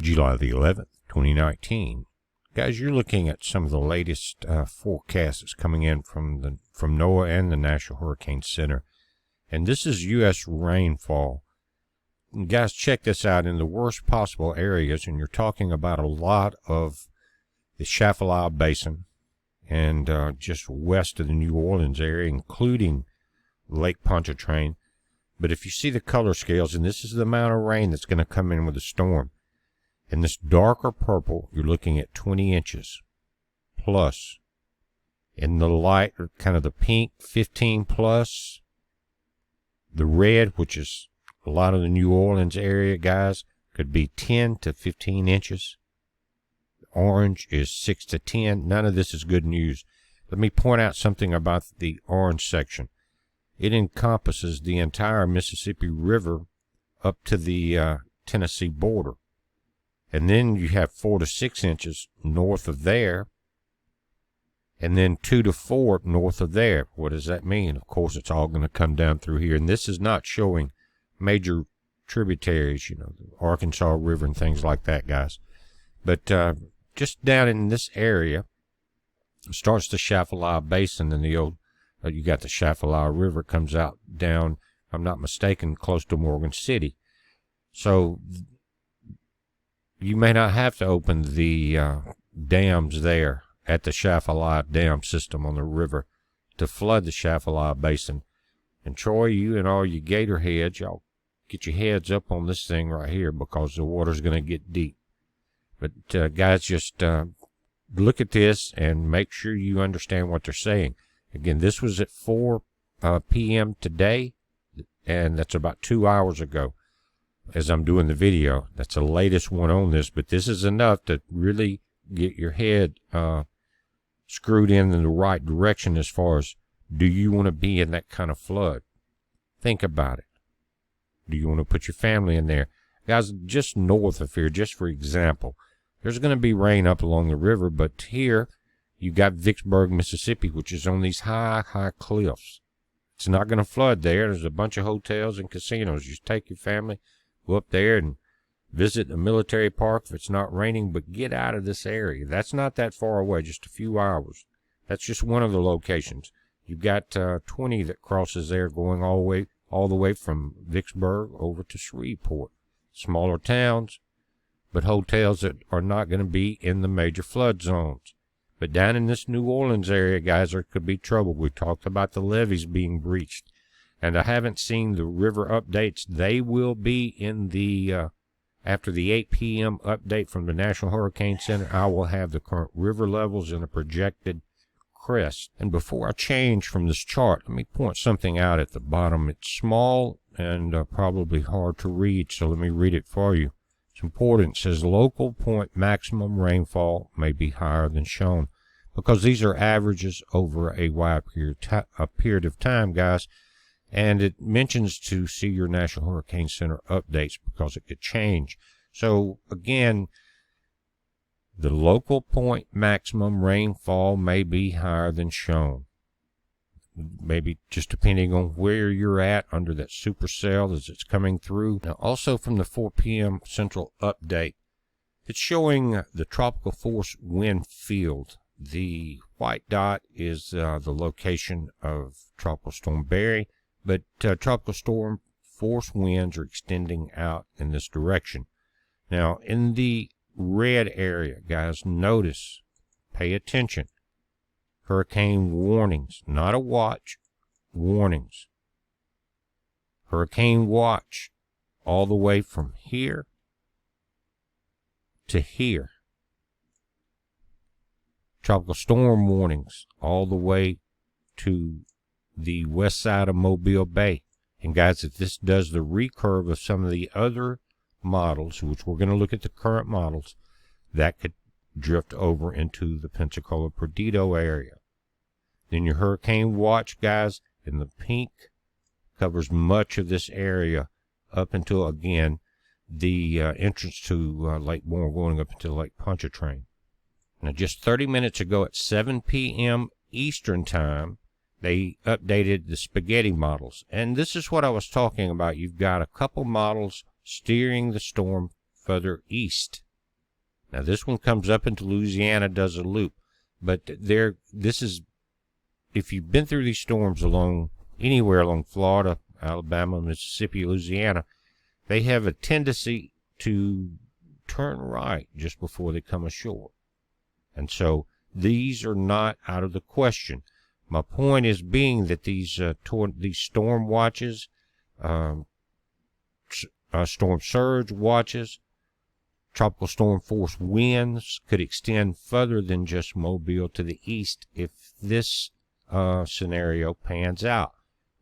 July the 11th, 2019. Guys, you're looking at some of the latest forecasts that's coming in from NOAA and the National Hurricane Center. And this is U.S. rainfall. And guys, check this out. In the worst possible areas, and you're talking about a lot of the Chaffalaa Basin and just west of the New Orleans area, including Lake Pontchartrain. But if you see the color scales, and this is the amount of rain that's going to come in with a storm, in this darker purple, you're looking at 20 inches plus. In the light, or kind of the pink, 15 plus. The red, which is a lot of the New Orleans area, guys, could be 10 to 15 inches. Orange is 6 to 10. None of this is good news. Let me point out something about the orange section. It encompasses the entire Mississippi River up to the Tennessee border. And then you have 4 to 6 inches north of there, and then 2 to 4 north of there. What does that mean? Of course, it's all going to come down through here. And this is not showing major tributaries, you know, the Arkansas River and things like that, guys. But just down in this area, it starts the Chaffalaa Basin, and the old, you got the Chaffalaa River comes out down, if I'm not mistaken, close to Morgan City. So you may not have to open the dams there at the Chaffalaa Dam system on the river to flood the Chaffalaa Basin. And Troy, you and all you gator heads, y'all get your heads up on this thing right here, because the water's going to get deep. But guys, just look at this and make sure you understand what they're saying. Again, this was at 4 p.m. today, and that's about 2 hours ago. As I'm doing the video, that's the latest one on this, but this is enough to really get your head screwed in the right direction as far as, do you want to be in that kind of flood? Think about it. Do you want to put your family in there? Guys, just north of here, just for example, there's going to be rain up along the river, but here you got Vicksburg, Mississippi, which is on these high cliffs. It's not going to flood there. There's a bunch of hotels and casinos. You take your family, go up there and visit the military park if it's not raining, but get out of this area. That's not that far away, just a few hours. That's just one of the locations. You've got 20 that crosses there, going all the way from Vicksburg over to Shreveport. Smaller towns, but hotels that are not going to be in the major flood zones. But down in this New Orleans area, guys, there could be trouble. We talked about the levees being breached. And I haven't seen the river updates. They will be in the, after the 8 p.m. update from the National Hurricane Center, I will have the current river levels and the projected crest. And before I change from this chart, let me point something out at the bottom. It's small and probably hard to read, so let me read it for you. It's important. It says local point maximum rainfall may be higher than shown, because these are averages over a wide period of time, guys. And it mentions to see your National Hurricane Center updates, because it could change. So again, the local point maximum rainfall may be higher than shown. Maybe just depending on where you're at under that supercell as it's coming through. Now, also from the 4 p.m. central update, it's showing the tropical force wind field. The white dot is the location of Tropical Storm Barry, but tropical storm force winds are extending out in this direction. Now, in the red area, guys, notice, pay attention. Hurricane warnings, not a watch, warnings. Hurricane watch all the way from here to here. Tropical storm warnings all the way to the west side of Mobile Bay. And guys, if this does the recurve of some of the other models, which we're going to look at the current models, that could drift over into the Pensacola Perdido area. Then your hurricane watch, guys, in the pink, covers much of this area up until, again, the entrance to Lake Bourne, going up into Lake Pontchartrain. Now, just 30 minutes ago at 7 p.m. Eastern Time, they updated the spaghetti models. And this is what I was talking about. You've got a couple models steering the storm further east. Now this one comes up into Louisiana, does a loop. But this is, if you've been through these storms anywhere along Florida, Alabama, Mississippi, Louisiana, they have a tendency to turn right just before they come ashore. And so these are not out of the question. My point is being that these storm watches, storm surge watches, tropical storm force winds could extend further than just Mobile to the east if this scenario pans out.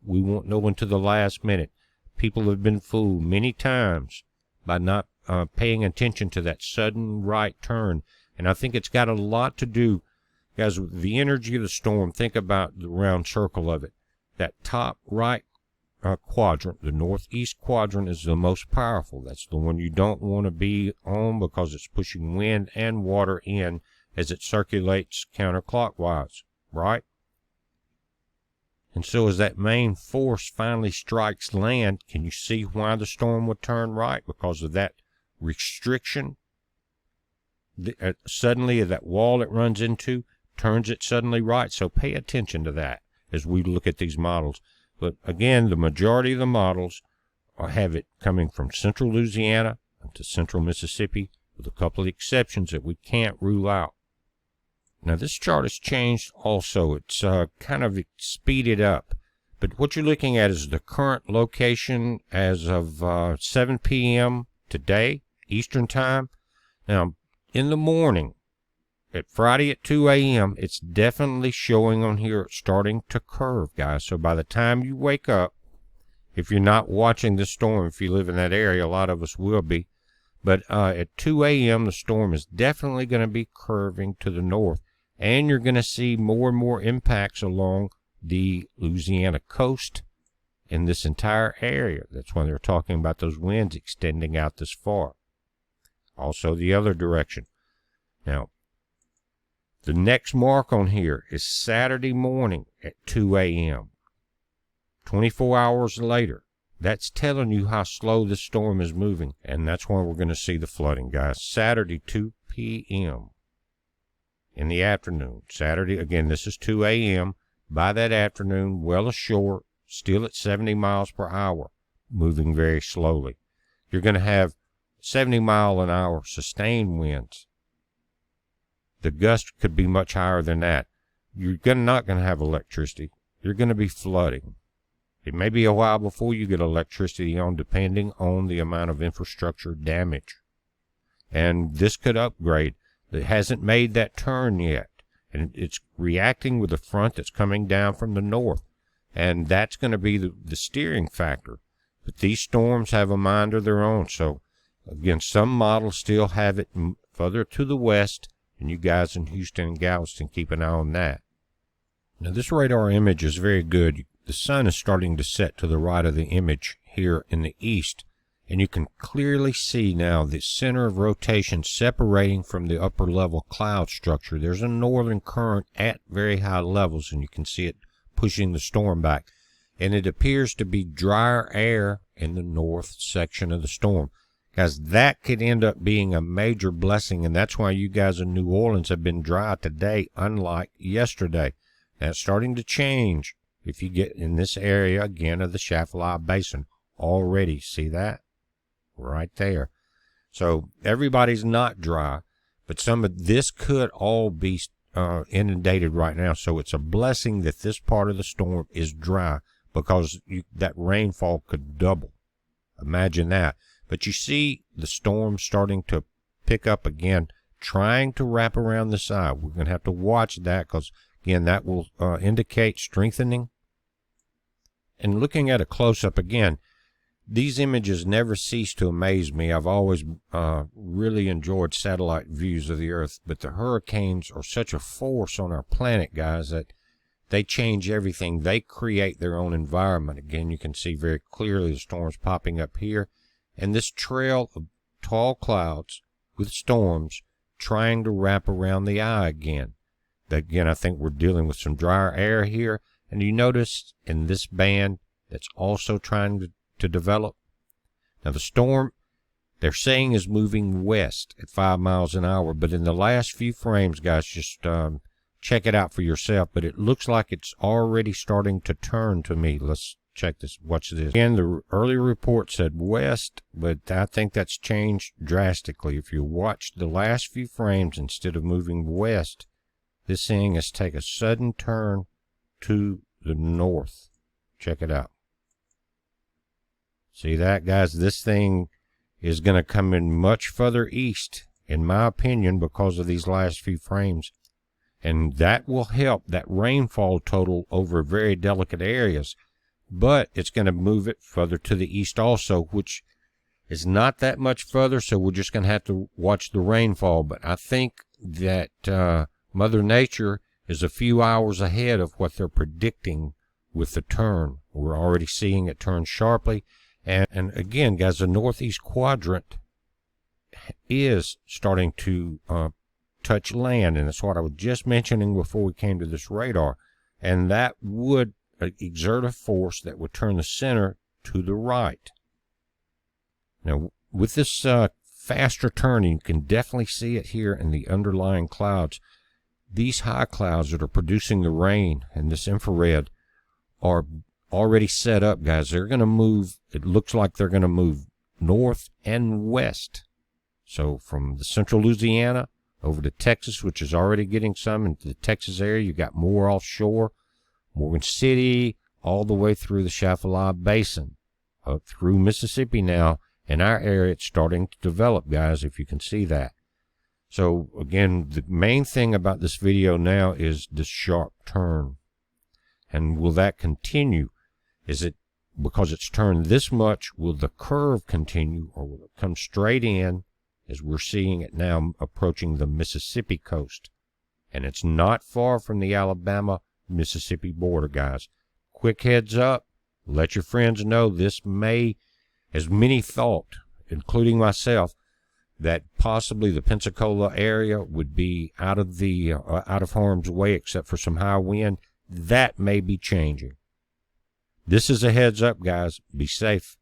We won't know until the last minute. People have been fooled many times by not paying attention to that sudden right turn. And I think it's got a lot to do, guys, with the energy of the storm. Think about the round circle of it. That top right quadrant, the northeast quadrant, is the most powerful. That's the one you don't want to be on because it's pushing wind and water in as it circulates counterclockwise, right? And so as that main force finally strikes land, can you see why the storm would turn right? Because of that restriction. Suddenly that wall it runs into turns it suddenly right. So pay attention to that as we look at these models. But again, the majority of the models have it coming from central Louisiana to central Mississippi, with a couple of exceptions that we can't rule out. Now this chart has changed also. It's kind of speeded up. But what you're looking at is the current location as of 7 p.m. today, Eastern Time. Now, in the morning, at Friday at 2 a.m., it's definitely showing on here. It's starting to curve, guys. So by the time you wake up, if you're not watching the storm, if you live in that area, a lot of us will be. But at 2 a.m., the storm is definitely going to be curving to the north. And you're going to see more and more impacts along the Louisiana coast in this entire area. That's when they're talking about those winds extending out this far. Also the other direction. Now, the next mark on here is Saturday morning at 2 a.m. 24 hours later. That's telling you how slow this storm is moving. And that's when we're going to see the flooding, guys. Saturday, 2 p.m. in the afternoon. Saturday, again, this is 2 a.m. By that afternoon, well ashore, still at 70 miles per hour, moving very slowly. You're going to have 70-mile-an-hour sustained winds. The gust could be much higher than that. You're not going to have electricity. You're going to be flooding. It may be a while before you get electricity on, depending on the amount of infrastructure damage. And this could upgrade. It hasn't made that turn yet. And it's reacting with the front that's coming down from the north. And that's going to be the steering factor. But these storms have a mind of their own. So, again, some models still have it further to the west. And you guys in Houston and Galveston, keep an eye on that. Now, this radar image is very good. The sun is starting to set to the right of the image here in the east. And you can clearly see now the center of rotation separating from the upper level cloud structure. There's a northern current at very high levels, and you can see it pushing the storm back. And it appears to be drier air in the north section of the storm. Guys, that could end up being a major blessing, and that's why you guys in New Orleans have been dry today, unlike yesterday. That's starting to change if you get in this area, again, of the Chaffalay Basin. Already, see that? Right there. So everybody's not dry, but some of this could all be inundated right now. So it's a blessing that this part of the storm is dry, because that rainfall could double. Imagine that. But you see the storm starting to pick up again, trying to wrap around the side. We're going to have to watch that because, again, that will indicate strengthening. And looking at a close-up again, these images never cease to amaze me. I've always really enjoyed satellite views of the Earth, but the hurricanes are such a force on our planet, guys, that they change everything. They create their own environment. Again, you can see very clearly the storms popping up here. And this trail of tall clouds with storms trying to wrap around the eye again. Again, I think we're dealing with some drier air here. And you notice in this band that's also trying to develop. Now the storm they're saying is moving west at 5 miles an hour. But in the last few frames, guys, just check it out for yourself. But it looks like it's already starting to turn to me. Let's check this. Watch this. Again, the earlier report said west, but I think that's changed drastically. If you watch the last few frames, instead of moving west, this thing has taken a sudden turn to the north. Check it out. See that, guys? This thing is going to come in much further east, in my opinion, because of these last few frames. And that will help that rainfall total over very delicate areas. But it's going to move it further to the east also, which is not that much further, so we're just going to have to watch the rainfall. But I think that Mother Nature is a few hours ahead of what they're predicting with the turn. We're already seeing it turn sharply. And again, guys, the northeast quadrant is starting to touch land, and that's what I was just mentioning before we came to this radar. And that would exert a force that would turn the center to the right. Now, with this faster turning, you can definitely see it here in the underlying clouds. These high clouds that are producing the rain and this infrared are already set up, guys. They're going to move, it looks like they're going to move north and west. So from the central Louisiana over to Texas, which is already getting some into the Texas area. You got more offshore, Morgan City, all the way through the Chaffalaa Basin, up through Mississippi now. In our area, it's starting to develop, guys, if you can see that. So, again, the main thing about this video now is this sharp turn. And will that continue? Is it, because it's turned this much, will the curve continue, or will it come straight in, as we're seeing it now approaching the Mississippi coast? And it's not far from the Alabama-Mississippi border, guys. Quick heads up, let your friends know this may, as many thought, including myself, that possibly the Pensacola area would be out of harm's way except for some high wind. That may be changing. This is a heads up, guys. Be safe.